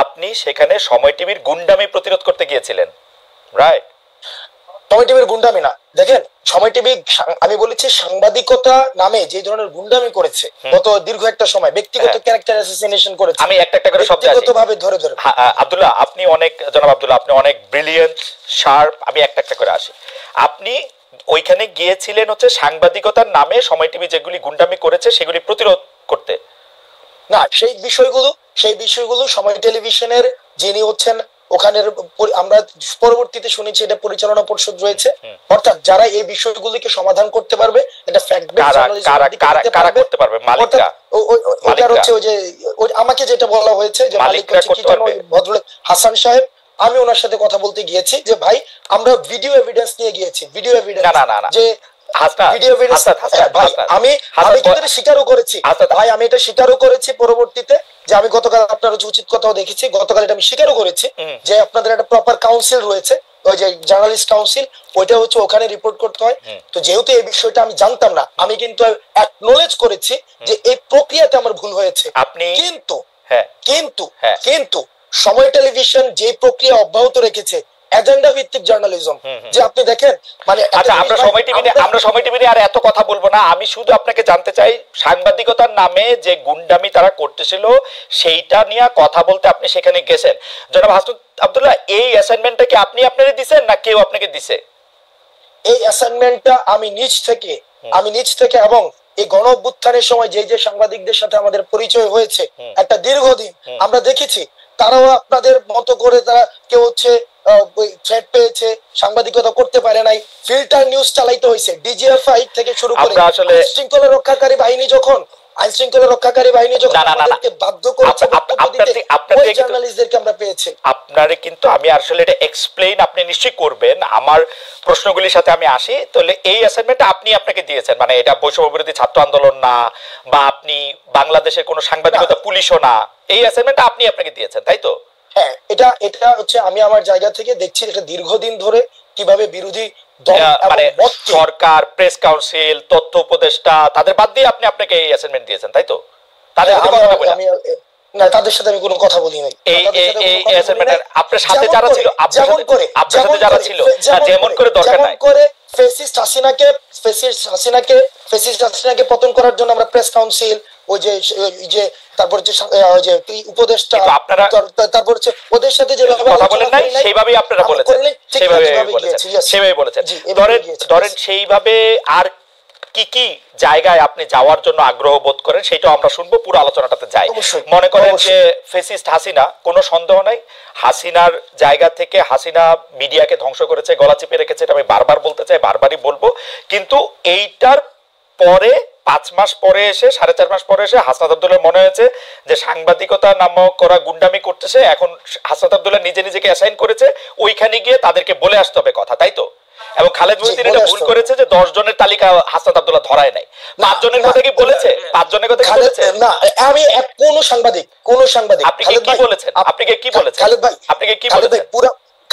আপনি সেখানে সময় টিভির গুন্ডামি প্রতিরোধ করতে গিয়েছিলেন, রাইট? সময় টিভির গুন্ডামি না, দেখেন সময় টিভি আমি বলেছি সাংবাদিকতা নামে যে ধরনের গুন্ডামি করেছে গত দীর্ঘ একটা সময়, ব্যক্তিগত ক্যারেক্টার অ্যাসাসিনেশন করেছে। আমি একটা করে শব্দ ব্যক্তিগতভাবে ধরে ধরে আব্দুল্লাহ, আপনি অনেক, জনাব আব্দুল্লাহ আপনি অনেক ব্রিলিয়েন্ট, শার্প। আমি একটা করে আসি। আপনি ওইখানে গিয়েছিলেন হচ্ছে সাংবাদিকতার নামে সময় টিভি যেগুলি গুন্ডামি করেছে সেগুলি প্রতিরোধ করতে না। সেই বিষয়গুলো সময় টেলিভিশনের যিনি হচ্ছেন ওখানের, আমরা পরবর্তীতে শুনেছি এটা পরিচালনা পরিষদ রয়েছে, অর্থাৎ যারা এই বিষয়গুলিকে সমাধান করতে পারবে, এটা ফ্যাক্ট বেসড কারা করতে পারবে? মালিকরা। ওটা হচ্ছে ওই যে আমাকে যেটা বলা হয়েছে যে মালিক হচ্ছে কি জানো ভদ্রলোক হাসান সাহেব, আমি ওনার সাথে কথা বলতে গিয়েছি যে ভাই আমরা ভিডিও এভিডেন্স নিয়ে গিয়েছি, ভিডিও এভিডেন্স যে আমি কিন্তু স্বীকারও করেছি ভাই, আমি এটা স্বীকারও করেছি পরবর্তীতে যে আমি গতকাল আপনার উচিত কথাও দেখেছি, গতকাল এটা আমি স্বীকারও করেছি যে আপনাদের একটা প্রপার কাউন্সিল রয়েছে, ওই যে জার্নালিস্ট কাউন্সিল, ওইটা হচ্ছে ওখানে রিপোর্ট করতে হয়। তো যেহেতু এই বিষয়টা আমি জানতাম না, আমি কিন্তু অ্যাকনোলেজ করেছি যে এই প্রক্রিয়াতে আমার ভুল হয়েছে। কিন্তু কিন্তু কিন্তু সময় টেলিভিশন যে প্রক্রিয়া অব্যাহত রেখেছে এজেন্ডা ভিত্তিক জার্নালিজম, যে আপনি দেখেন মানে আচ্ছা, আমরা সময় টিভি নিয়ে আর এত কথা বলবো না। আমি শুধু আপনাকে জানতে চাই সাংবাদিকতার নামে যে গুন্ডামি তারা করতেছিল সেইটা নিয়ে কথা বলতে আপনি সেখানে গেছেন। জনাব হাসান আব্দুল্লাহ, এই অ্যাসাইনমেন্টটা কি আপনি আপনারে দিবেন না কেউ আপনাকে দিছে? এই অ্যাসাইনমেন্টটা আমি নিজ থেকে এবং এই গণ অভ্যুত্থানের সময় যে যে সাংবাদিকদের সাথে আমাদের পরিচয় হয়েছে একটা দীর্ঘদিন, আমরা দেখেছি তারাও আপনাদের মতো করে তারা কেউ হচ্ছে থ্রেট পেয়েছে, সাংবাদিকতা করতে পারে নাই, ফিল্টার নিউজ চালাইতে হয়েছে, ডিজিএফআই থেকে শুরু করে আইন শৃঙ্খলা রক্ষাকারী বাহিনী যখন আমাদেরকে বাধ্য করেছে ওই জার্নালিস্টদেরকে আমরা পেয়েছি। আপনারে কিন্তু আমি আসলে এটা এক্সপ্লেইন আপনি নিশ্চয়ই করবেন, আমার প্রশ্নগুলির সাথে আমি আসি। তাহলে এই অ্যাসাইনমেন্টটা আপনি আপনাকে দিয়েছেন, মানে এটা বৈষম্য বিরোধী ছাত্র আন্দোলন না, বা আপনি বাংলাদেশের কোনো সাংবাদিকতা পুলিশও না, এই অ্যাসাইনমেন্টটা আপনি আপনাকে দিয়েছেন, তাই তো? হ্যাঁ, এটা হচ্ছে আমি আমার জায়গা থেকে দেখছি এটা দীর্ঘদিন ধরে কিভাবে বিরোধী মানে সরকার, প্রেস কাউন্সিল, তথ্য উপদেষ্টা তাদের বাদ দিয়ে আপনি আপনাকে এই অ্যাসাইনমেন্ট দিয়েছেন, তাই তো? তাদের সাথে কথা বলা না, তাদের সাথে আমি কোনো কথা বলি নাই। এই অ্যাসাইনমেন্টের আপনার সাথে যারা ছিল, আপনার সাথে যারা ছিল, যেমন করে দরকার নাই করে ফেসিস্ট হাসিনাকে পতন করার জন্য আমরা প্রেস কাউন্সিল, ওই যে তারপর যে উপদেষ্টা, তারপর হচ্ছে ওদের সাথে যে কথা বলেন নাই সেইভাবেই আপনারা বলেছেন, সেইভাবে বলেছেন। ধরেন সেইভাবে আর কি কি জায়গায় আপনি যাওয়ার জন্য আগ্রহ বোধ করেন সেটাও আমরা শুনবো, পুরো আলোচনাটাতে যাই। মনে করেন যে ফেসিস্ট হাসিনা, কোনো সন্দেহ নাই হাসিনার জায়গা থেকে হাসিনা মিডিয়াকে ধ্বংস করেছে, গলা চিপে রেখেছে, এটা আমি বারবার বলতে চাই, বারবারই বলবো। কিন্তু এইটার পরে 5 মাস পরে এসে, 4.5 মাস পরে এসে হাসনাত আব্দুল্লাহ মনে হয়েছে যে সাংবাদিকতা নামক করা গুন্ডামি করতেছে, এখন হাসনাত আব্দুল্লাহ নিজেকে অ্যাসাইন করেছে ওইখানে গিয়ে তাদেরকে বলে আসতে হবে কথা, তাই তো? এবং খালেদ মহিউদ্দিন এটা ভুল করেছে যে 10 জনের তালিকা হাসনাত আব্দুল্লাহ ধরায় নাই। 5 জনের কথা কি বলেছে? 5 জনের কথা কি বলেছে? না, আমি কোন সাংবাদিক আপনি কি বলেছেন?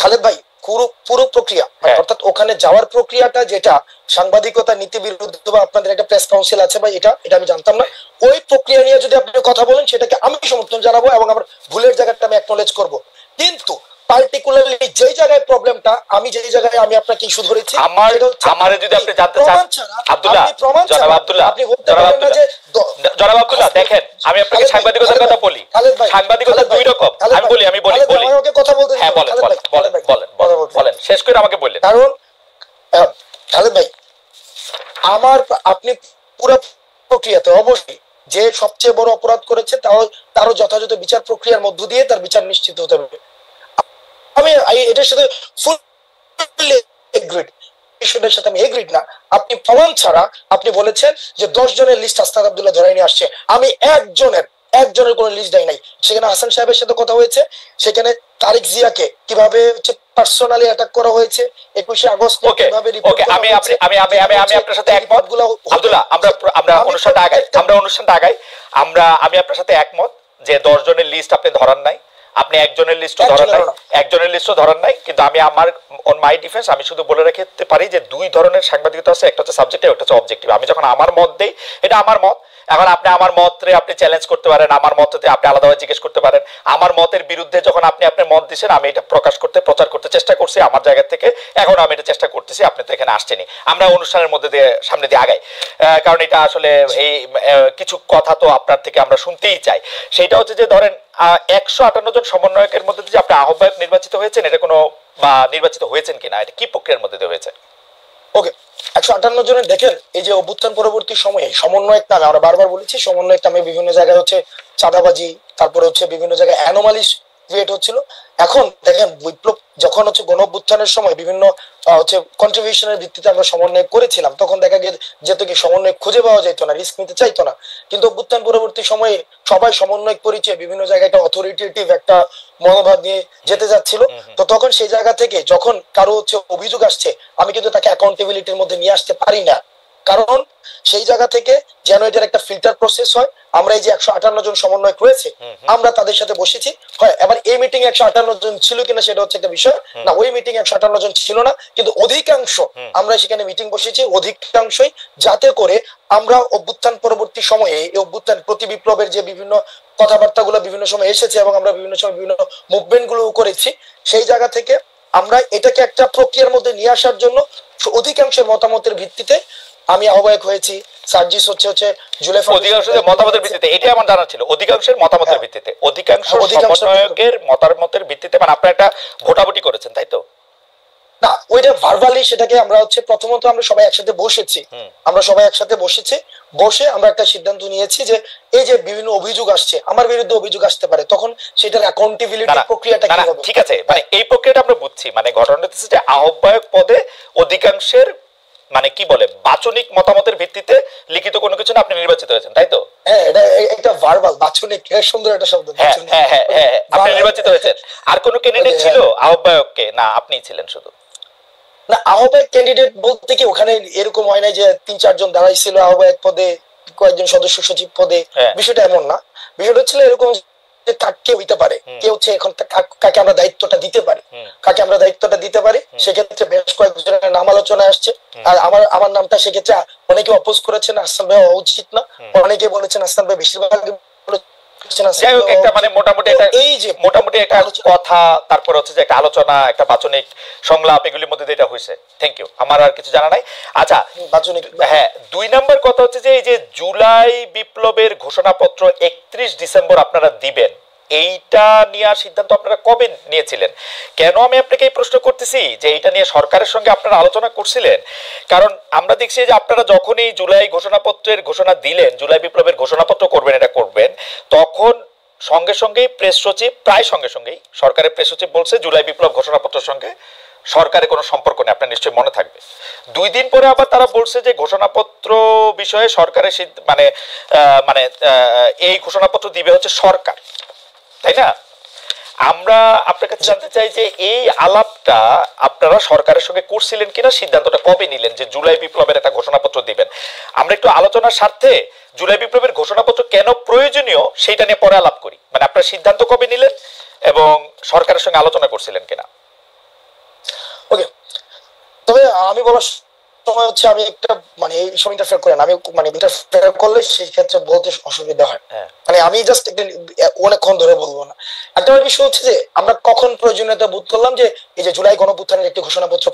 খালেদ ভাই পুরো প্রক্রিয়া, অর্থাৎ ওখানে যাওয়ার প্রক্রিয়াটা যেটা সাংবাদিকতা নীতি বিরুদ্ধ বা আপনাদের একটা প্রেস কাউন্সিল আছে ভাই, এটা আমি জানতাম না। ওই প্রক্রিয়া নিয়ে যদি আপনি কথা বলেন সেটাকে আমি সমর্থন জানাবো এবং আমার ভুলের জায়গাটা আমি অ্যাকনোলেজ করব। কিন্তু পার্টিকুলারলি যে জায়গায় প্রবলেমটা, আমি যে জায়গায় আমি আপনাকে ইস্যু ধরেছি, আমারে যদি আপনি জানতে চান আব্দুল্লাহ, জনাব আব্দুল্লাহ, জনাব আব্দুল্লাহ দেখেন, আমি আপনাকে সাংবাদিকতার কথা বলি। সাংবাদিকতা দুই রকম, আমি বলি আমাকে কথা বলতে হ্যাঁ বলেন শেষ করে আমাকে বললেন। কারণ খালেদ ভাই, আপনি পুরো প্রক্রিয়াতে অবশ্যই যে সবচেয়ে বড় অপরাধ করেছে তারও যথাযথ বিচার প্রক্রিয়ার মধ্য দিয়ে তার বিচার নিশ্চিত হতে হবে। আমি এটার সাথে ফুললি এগ্রিড, বিষয়টার সাথে আমি এগ্রিড না। আপনি প্রমাণ ছাড়া আপনি বলেছেন যে 10 জনের লিস্ট হাসনাত আব্দুল্লাহ ধরে নিয়ে আসছে, আমি একজনের কোনো লিস্ট দেয় নাই। সেখানে হাসান সাহেবের সাথে কথা হয়েছে, সেখানে তারিক জিয়াকে কিভাবে পার্সোনালি অ্যাটাক করা হয়েছে, 21শে আগস্ট কিভাবে রিপোর্ট করা হয়েছে। আমি আপনার সাথে একমত আব্দুল্লাহ, আমরা অনুষ্ঠানটা আগাই। আমি আপনার সাথে একমত যে 10 জনের লিস্ট আপনি ধরান নাই, আপনি একজনের লিস্টও ধরান নাই। কিন্তু আমি আমার অন মাই ডিফেন্স আমি শুধু বলে রাখতে পারি যে 2 ধরনের সাংবাদিকতা আছে, একটা হচ্ছে সাবজেক্টিভ, একটা হচ্ছে অবজেক্টিভ। আমি যখন আমার মত দেই, এটা আমার মত, এখন আপনি আমার মতরে আপনি চ্যালেঞ্জ করতে পারেন, আমার মততে আপনি আলাদাভাবে জিজ্ঞেস করতে পারেন। আমার মতের বিরুদ্ধে যখন আপনি আপনার মত দিচ্ছেন, আমি এটা প্রচার করতে চেষ্টা করছি আমার জায়গা থেকে, এখন আমি এটা চেষ্টা করতেছি, আপনি তো এখানে আসছেনই, আমরা অনুষ্ঠানের মধ্যে দিয়ে সামনে দিয়ে আগাই, কারণ এটা আসলে এই কিছু কথা তো আপনার থেকে আমরা শুনতেই চাই। সেইটা হচ্ছে যে ধরেন 158 জন সমন্বয়কের মধ্যে যে আপনি আহ্বায়ক নির্বাচিত হয়েছেন, এটা কোনো বা নির্বাচিত হয়েছেন কিনা, এটা কি প্রক্রিয়ার মধ্যে দিয়ে হয়েছে? ওকে, 158 জনের দেখেন এই যে অভ্যুত্থান পরবর্তী সময়ে সমন্বয়ক নামে আমরা বারবার বলেছি, সমন্বয়ক নামে বিভিন্ন জায়গায় হচ্ছে চাঁদাবাজি, তারপরে হচ্ছে বিভিন্ন জায়গায় অ্যানোমালিস ক্রিয়েট হচ্ছিল। এখন দেখেন বিপ্লব যখন হচ্ছে গণ অভ্যুত্থানের সময় বিভিন্ন হচ্ছে কন্ট্রিবিউশনের ভিত্তিতে আমরা সমন্বয় করেছিলাম, তখন দেখা যেত কি সমন্বয় খুঁজে পাওয়া যেত না, রিস্ক নিতে চাইতো না। কিন্তু অভ্যুত্থান পরবর্তী সময়ে সবাই সমন্বয় পরিচয় বিভিন্ন জায়গায় একটা অথরিটেটিভ একটা মনোভাব নিয়ে যেতে যাচ্ছিল। তো তখন সেই জায়গা থেকে যখন কারো হচ্ছে অভিযোগ আসছে, আমি কিন্তু তাকে অ্যাকাউন্টেবিলিটির মধ্যে নিয়ে আসতে পারি না, কারণ সেই জায়গা থেকে যেন এটার একটা ফিল্টার প্রসেস হয়। আমরা এই যে 158 জন সমন্বয় করেছে, আমরা তাদের সাথে বসেছি। হয় এবার এই মিটিং 158 জন ছিল কিনা সেটা হচ্ছে একটা বিষয় না, ওই মিটিং 158 জন ছিল না, কিন্তু অধিকাংশ আমরা সেখানে মিটিং বসেছি, অধিকাংশই, যাতে করে আমরা অভ্যুত্থান পরবর্তী সময়ে এই অভ্যুত্থান প্রতি বিপ্লবের যে বিভিন্ন কথাবার্তা গুলো বিভিন্ন সময় এসেছে এবং আমরা বিভিন্ন সময় বিভিন্ন মুভমেন্ট গুলো করেছি, সেই জায়গা থেকে আমরা এটাকে একটা প্রক্রিয়ার মধ্যে নিয়ে আসার জন্য অধিকাংশের মতামতের ভিত্তিতে আমি আহ্বায়ক হয়েছি। সার্জিস হচ্ছে অধিকাংশের মতামতের ভিত্তিতে, এটা আমার জানা ছিল, অধিকাংশের মতামতের ভিত্তিতে, অধিকাংশ সমন্বয়কের মতামতের ভিত্তিতে, মানে আপনারা একটা ভোটাভুটি করেছেন, তাই তো? না, ওইটা ভার্বালি, সেটাকে আমরা হচ্ছে প্রথমত আমরা সবাই একসাথে বসেছি, বসে আমরা একটা সিদ্ধান্ত নিয়েছি যে এই যে বিভিন্ন অভিযোগ আসছে, আমার বিরুদ্ধে অভিযোগ আসতে পারে, তখন সেটার অ্যাকাউন্টেবিলিটি প্রক্রিয়াটা কি হবে। ঠিক আছে, মানে এই প্রক্রিয়াটা আমরা বুঝছি, মানে ঘটনাটা হচ্ছে যে আহ্বায়ক পদে অধিকাংশের মানে কি বলে বাচনিক মতামতের ভিত্তিতে লিখিত কোনো কিছু না, আপনি নির্বাচিত হয়েছেন, তাই তো? হ্যাঁ, এটা ভার্বাল, বাচনিক, সুন্দর একটা শব্দ। হ্যাঁ, আপনি নির্বাচিত হয়েছেন। আর কোন ক্যান্ডিডেট ছিল আহ্বায়ককে, না আপনিই ছিলেন শুধু? না, আহ্বায়ক ক্যান্ডিডেট বলতে কি ওখানে এরকম হয় না যে 3-4 জন দাঁড়াইছিল আহ্বায়ক পদে, কয়েকজন সদস্য সচিব পদে, বিষয়টা এমন না। বিষয়টা ছিল এরকম যে কাকে হইতে পারে, কে হচ্ছে এখন কাকে আমরা দায়িত্বটা দিতে পারি, সেক্ষেত্রে বেশ কয়েকজনের নাম আলোচনায় আসছে। আর আমার নামটা সেক্ষেত্রে অনেকে অপোজ করেছেন, আহসান ভাই হওয়া উচিত না, অনেকে বলেছেন আহসান ভাই, বেশিরভাগ যাই হোক, একটা মানে মোটামুটি একটা কথা, তারপর হচ্ছে যে একটা আলোচনা, একটা বাচনিক সংলাপ, এগুলির মধ্যে এটা হয়েছে। থ্যাংক ইউ, আমার আর কিছু জানা নাই। আচ্ছা, বাচনিক, হ্যাঁ, 2 নম্বর কথা হচ্ছে যে এই যে জুলাই বিপ্লবের ঘোষণাপত্র 31 ডিসেম্বর আপনারা দিবেন, এইটা নিয়ে সিদ্ধান্ত আপনারা কবে নিয়েছিলেন? কেন আমি আপনাকে এই প্রশ্ন করতেছি যে এইটা নিয়ে সরকারের সঙ্গে আপনারা আলোচনা করছিলেন, কারণ আমরা দেখছি যে আপনারা যখনই জুলাই ঘোষণাপত্রের ঘোষণা দিলেন, জুলাই বিপ্লবের ঘোষণাপত্র করবেন, তখন সঙ্গে সঙ্গেই প্রেস সচিব, প্রায় সঙ্গে সঙ্গেই সরকারের প্রেস সচিব বলছে জুলাই বিপ্লব ঘোষণাপত্রের সঙ্গে সরকারের কোনো সম্পর্ক নেই, আপনার নিশ্চয়ই মনে থাকবে। 2 দিন পরে আবার তারা বলছে যে ঘোষণাপত্র বিষয়ে সরকারের মানে এই ঘোষণাপত্র দিবে হচ্ছে সরকার, তাই না? আমরা আপনার কাছে জানতে চাই যে এই আলাপটা আপনারা সরকারের সঙ্গে করছিলেন কিনা, সিদ্ধান্তটা কবে নিলেন যে জুলাই বিপ্লবের একটা ঘোষণাপত্র দিবেন? আমরা একটু আলোচনার স্বার্থে জুলাই বিপ্লবের ঘোষণাপত্র কেন প্রয়োজনীয় সেটা নিয়ে পরে আলাপ করি। মানে আপনার সিদ্ধান্ত কবে নিলেন এবং সরকারের সঙ্গে আলোচনা করছিলেন কিনা? ওকে, তবে আমি বলার সময় হচ্ছে আমি একটা মানে এই সময় ইন্টারফেয়ার করেন, আমি মানে ইন্টারফেয়ার করলে সেই ক্ষেত্রে বলতে অসুবিধা হয়, মানে আমি জাস্ট অনেকক্ষণ ধরে বলবো না। একটা বিষয় হচ্ছে যে আমরা কখন প্রয়োজনীয়তা বোধ করলাম যে এই যে জুলাই গণঅভ্যুত্থানের একটি ঘোষণাপত্র